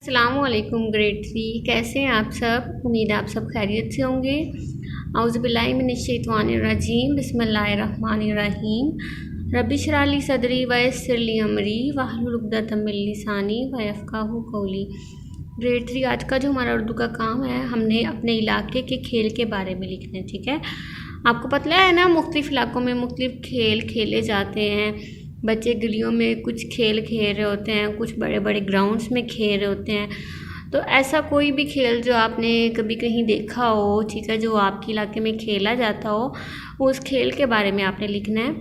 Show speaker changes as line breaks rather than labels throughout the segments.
अस्सलामुअलैकुम ग्रेड 3 कैसे हैं आप सब। उम्मीद है आप सब खैरियत से होंगे। औज़ुबिल्लाहि मिनश्शैतानिर्रजीम बिस्मिल्लाहिर्रहमानिर्रहीम रब्बि इश्रह ली सदरी व यस्सिर ली अमरी वहलुल उक़दतम मिन लिसानी व यफ़क़हू क़ौली। ग्रेड 3 आज का जो हमारा उर्दू का काम है, हमने अपने इलाके के खेल के बारे में लिखना है। ठीक है, आपको पता है ना, मुख्तलिफ़ इलाकों में मुख्तलिफ़ खेल खेले जाते हैं। बच्चे गलियों में कुछ खेल खेल रहे होते हैं, कुछ बड़े बड़े ग्राउंड्स में खेल रहे होते हैं। तो ऐसा कोई भी खेल जो आपने कभी कहीं देखा हो, ठीक है, जो आपके इलाके में खेला जाता हो, उस खेल के बारे में आपने लिखना है।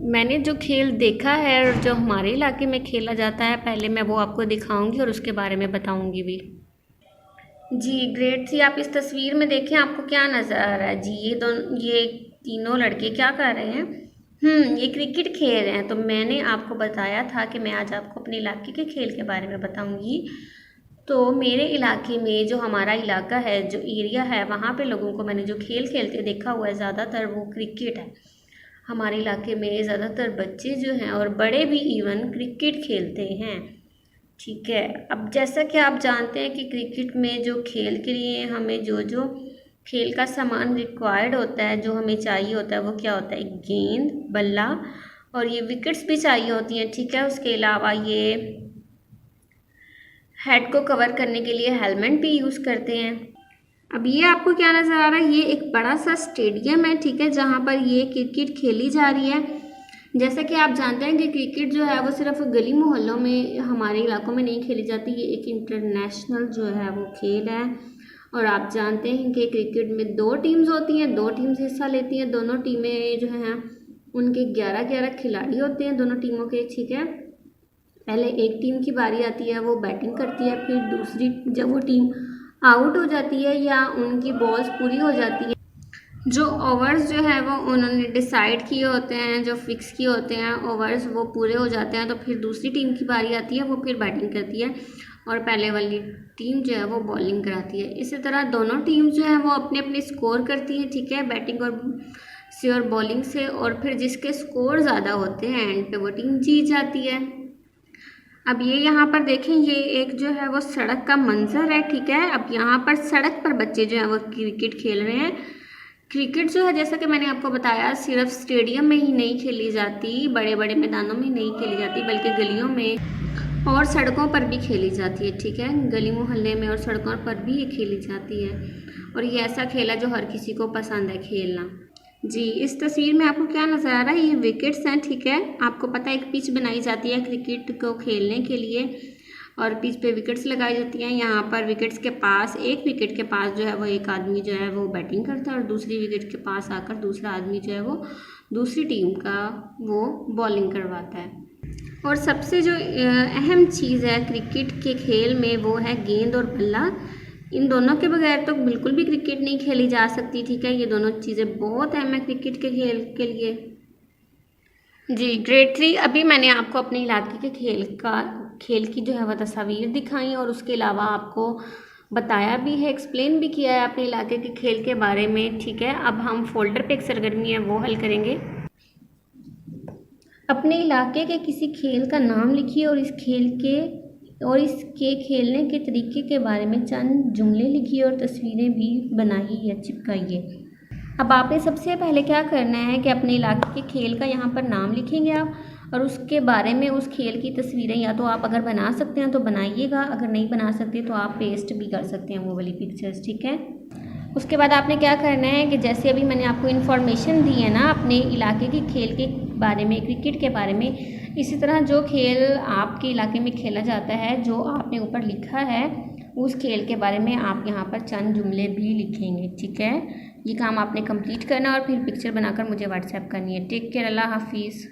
मैंने जो खेल देखा है और जो हमारे इलाके में खेला जाता है, पहले मैं वो आपको दिखाऊंगी और उसके बारे में बताऊंगी भी। जी ग्रेड 3, आप इस तस्वीर में देखें, आपको क्या नज़र आ रहा है जी? ये तीनों लड़के क्या कर रहे हैं? ये क्रिकेट खेल रहे हैं। तो मैंने आपको बताया था कि मैं आज आपको अपने इलाके के खेल के बारे में बताऊंगी। तो मेरे इलाके में, जो हमारा इलाका है, जो एरिया है, वहाँ पे लोगों को मैंने जो खेल खेलते देखा हुआ है, ज़्यादातर वो क्रिकेट है। हमारे इलाके में ज़्यादातर बच्चे जो हैं और बड़े भी इवन क्रिकेट खेलते हैं। ठीक है, अब जैसा कि आप जानते हैं कि क्रिकेट में जो खेल के लिए हमें जो जो खेल का सामान रिक्वायर्ड होता है, जो हमें चाहिए होता है, वो क्या होता है? गेंद, बल्ला और ये विकेट्स भी चाहिए होती हैं। ठीक है, उसके अलावा ये हेड को कवर करने के लिए हेलमेट भी यूज़ करते हैं। अब ये आपको क्या नज़र आ रहा है? ये एक बड़ा सा स्टेडियम है, ठीक है, जहाँ पर ये क्रिकेट खेली जा रही है। जैसा कि आप जानते हैं कि क्रिकेट जो है वो सिर्फ गली मोहल्लों में, हमारे इलाकों में नहीं खेली जाती। ये एक इंटरनेशनल जो है वो खेल है। और आप जानते हैं कि क्रिकेट में 2 टीम्स होती हैं, 2 टीम्स हिस्सा लेती हैं। दोनों टीमें जो हैं उनके 11-11 खिलाड़ी होते हैं दोनों टीमों के। ठीक है, पहले एक टीम की बारी आती है, वो बैटिंग करती है। फिर दूसरी, जब वो टीम आउट हो जाती है या उनकी बॉल्स पूरी हो जाती है, जो ओवर्स जो है वो उन्होंने डिसाइड किए होते हैं, जो फिक्स किए होते हैं ओवर्स, वो पूरे हो जाते हैं, तो फिर दूसरी टीम की बारी आती है, वो फिर बैटिंग करती है और पहले वाली टीम जो है वो बॉलिंग कराती है। इसी तरह दोनों टीम जो है वो अपने अपने स्कोर करती है, ठीक है, बैटिंग और बॉलिंग से। और फिर जिसके स्कोर ज़्यादा होते हैं एंड पे वो टीम जीत जाती है। अब ये यहाँ पर देखें, ये एक जो है वो सड़क का मंजर है। ठीक है, अब यहाँ पर सड़क पर बच्चे जो है वो क्रिकेट खेल रहे हैं। क्रिकेट जो है, जैसा कि मैंने आपको बताया, सिर्फ स्टेडियम में ही नहीं खेली जाती, बड़े बड़े मैदानों में नहीं खेली जाती, बल्कि गलियों में और सड़कों पर भी खेली जाती है। ठीक है, गली मोहल्ले में और सड़कों पर भी ये खेली जाती है। और ये ऐसा खेल है जो हर किसी को पसंद है खेलना। जी, इस तस्वीर में आपको क्या नज़र आ रहा है? ये विकेट्स हैं। ठीक है, आपको पता है एक पिच बनाई जाती है क्रिकेट को खेलने के लिए और पिच पे विकेट्स लगाई जाती हैं। यहाँ पर विकेट्स के पास, एक विकेट के पास जो है वो एक आदमी जो है वो बैटिंग करता है और दूसरी विकेट के पास आकर दूसरा आदमी जो है वो दूसरी टीम का वो बॉलिंग करवाता है। और सबसे जो अहम चीज़ है क्रिकेट के खेल में, वो है गेंद और बल्ला। इन दोनों के बगैर तो बिल्कुल भी क्रिकेट नहीं खेली जा सकती। ठीक है, ये दोनों चीज़ें बहुत अहम है क्रिकेट के खेल के लिए। जी ग्रेड 3, अभी मैंने आपको अपने इलाके के खेल की जो है वह तस्वीर दिखाई और उसके अलावा आपको बताया भी है, एक्सप्लेन भी किया है अपने इलाके के खेल के बारे में। ठीक है, अब हम फोल्डर पे एक सरगर्मी है वो हल करेंगे। अपने इलाके के किसी खेल का नाम लिखिए और इसके खेलने के तरीके के बारे में चंद जुमले लिखिए और तस्वीरें भी बनाइए या चिपकाइए। अब आपने सबसे पहले क्या करना है कि अपने इलाके के खेल का यहाँ पर नाम लिखेंगे आप, और उसके बारे में उस खेल की तस्वीरें या तो आप अगर बना सकते हैं तो बनाइएगा, अगर नहीं बना सकते तो आप पेस्ट भी कर सकते हैं वो वाली पिक्चर्स। ठीक है, उसके बाद आपने क्या करना है कि जैसे अभी मैंने आपको इन्फॉर्मेशन दी है ना अपने इलाके के खेल के बारे में, क्रिकेट के बारे में, इसी तरह जो खेल आपके इलाके में खेला जाता है, जो आपने ऊपर लिखा है, उस खेल के बारे में आप यहाँ पर चंद जुमले भी लिखेंगे। ठीक है, ये काम आपने कंप्लीट करना और फिर पिक्चर बनाकर मुझे व्हाट्सएप करनी है। टेक केयर, अल्लाह हाफिज़।